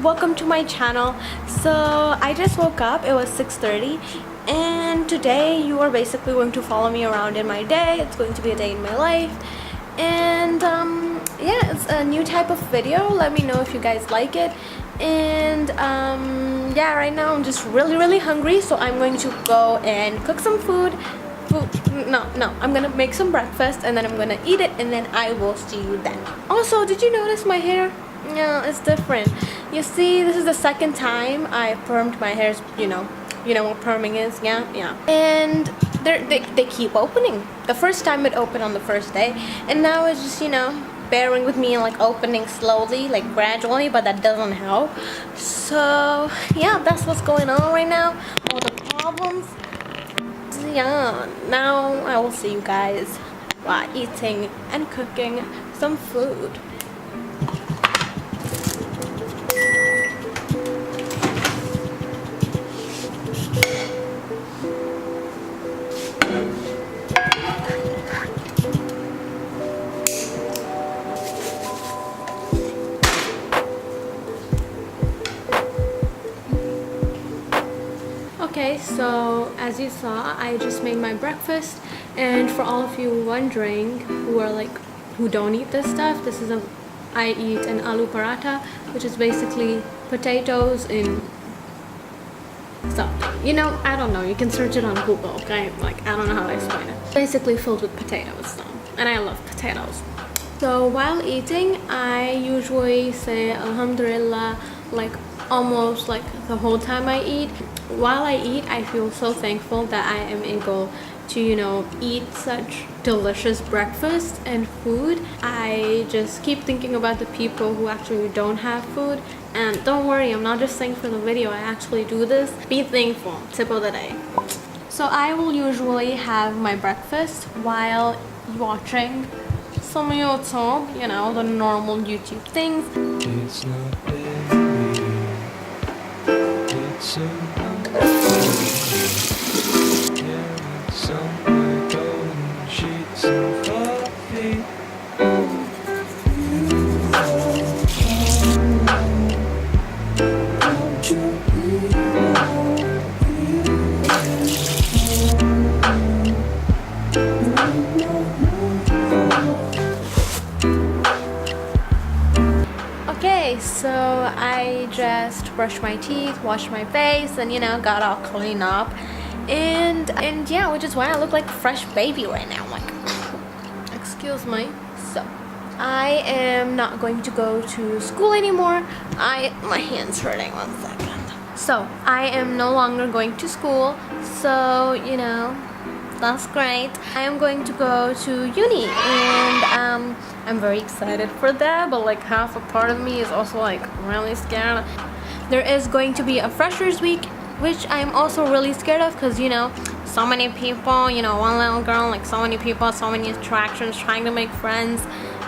welcome to my channel. So I just woke up, it was 6:30, and today you are basically going to follow me around in my day. It's going to be a day in my life, and yeah, it's a new type of video. Let me know if you guys like it. And yeah, right now I'm just really hungry, so I'm going to go and cook some food. I'm gonna make some breakfast and then I'm gonna eat it, and then I will see you then. Also, did you notice my hair? Yeah, it's different. You see, this is the second time I permed my hair. You know what perming is? Yeah. And they keep opening. The first time it opened on the first day, and now it's just bearing with me and like opening slowly, like gradually, but that doesn't help. So yeah, that's what's going on right now. All the problems. Yeah, now I will see you guys while eating and cooking some food. Okay, so as you saw, I just made my breakfast, and for all of you wondering who don't eat this stuff, I eat an aloo paratha, which is basically potatoes in something. I don't know, you can search it on Google, okay? Like, I don't know how to explain it. Basically filled with potatoes, and I love potatoes. So while eating, I usually say Alhamdulillah, like almost like the whole time I eat. While I eat, I feel so thankful that I am able to eat such delicious breakfast and food. I just keep thinking about the people who actually don't have food. And don't worry, I'm not just saying for the video, I actually do this. Be thankful. Tip of the day. So I will usually have my breakfast while watching some YouTube, the normal YouTube things. It's not me. It's somewhere golden sheets and coffee. Okay, so I just brushed my teeth, washed my face, and got all cleaned up. And yeah, which is why I look like a fresh baby right now. Like, excuse me. So I am not going to go to school anymore. My hand's hurting. 1 second. So I am no longer going to school. So that's great. I am going to go to uni, and I'm very excited for that. But like half a part of me is also like really scared. There is going to be a freshers week, which I'm also really scared of, because so many people, one little girl, like so many people, so many attractions, trying to make friends.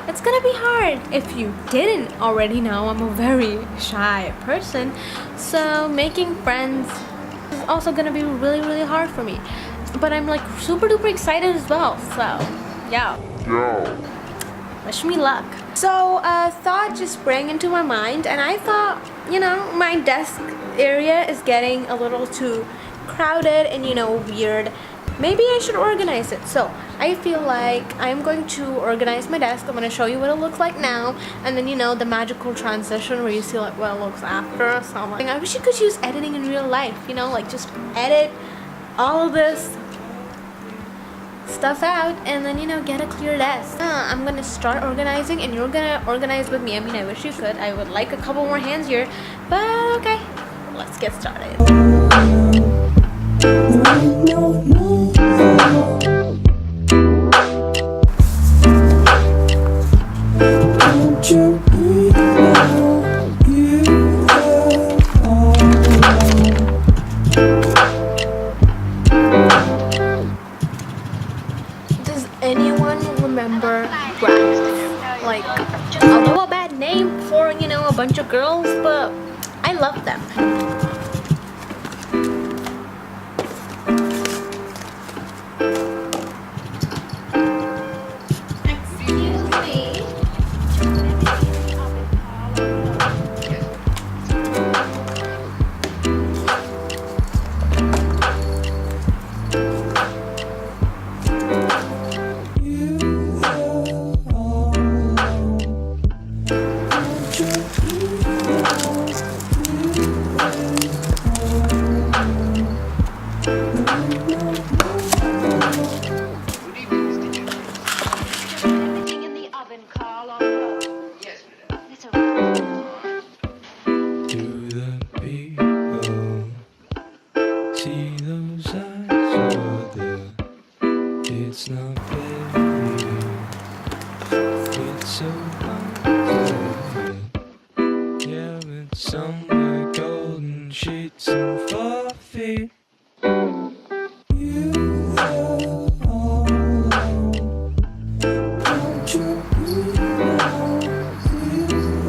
It's gonna be hard. If you didn't already know, I'm a very shy person, so making friends is also gonna be really hard for me. But I'm like super duper excited as well, so yeah. Wish me luck. So a thought just sprang into my mind, and I thought, my desk area is getting a little too crowded and weird. Maybe I should organize it. So I feel like I'm going to organize my desk. I'm going to show you what it looks like now, and then the magical transition where you see like what it looks after. So I'm like, I wish you could use editing in real life, like just edit all of this stuff out and then get a clear desk. I'm gonna start organizing, and you're gonna organize with me. I mean, I wish you could. I would like a couple more hands here, but okay, let's get started. Remember Grant? Like, although a bad name for a bunch of girls, but I love them. feet. You are all alone. Don't you know you are all alone?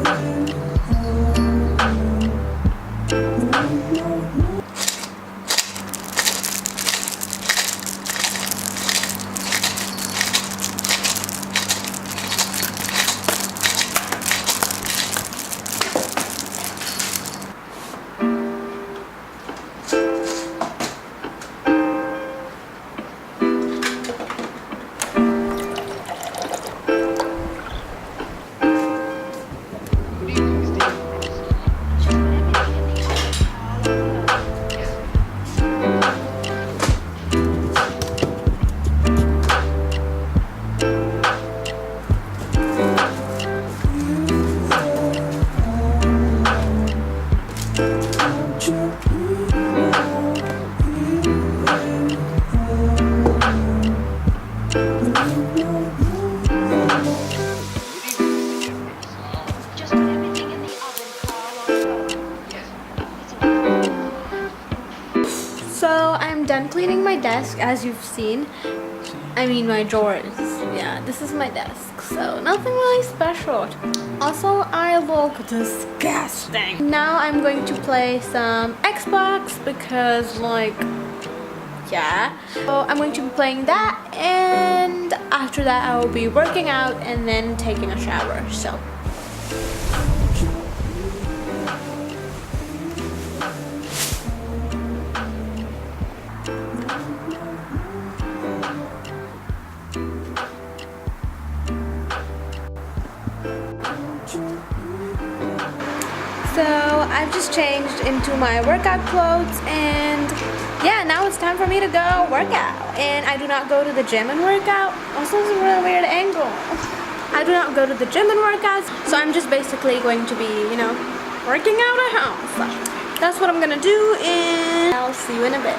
Just put everything in the oven, Carl. So I'm done cleaning my desk, as you've seen. I mean my drawers. Yeah, this is my desk, so nothing really special. Also, I look disgusting. Now I'm going to play some Xbox because, like, yeah. So I'm going to be playing that, and after that I will be working out and then taking a shower. So I've just changed into my workout clothes, and yeah, now it's time for me to go work out. And I do not go to the gym and work out. Also, it's a really weird angle. I do not go to the gym and work out, so I'm just basically going to be, you know, working out at home. So that's what I'm gonna do, and I'll see you in a bit.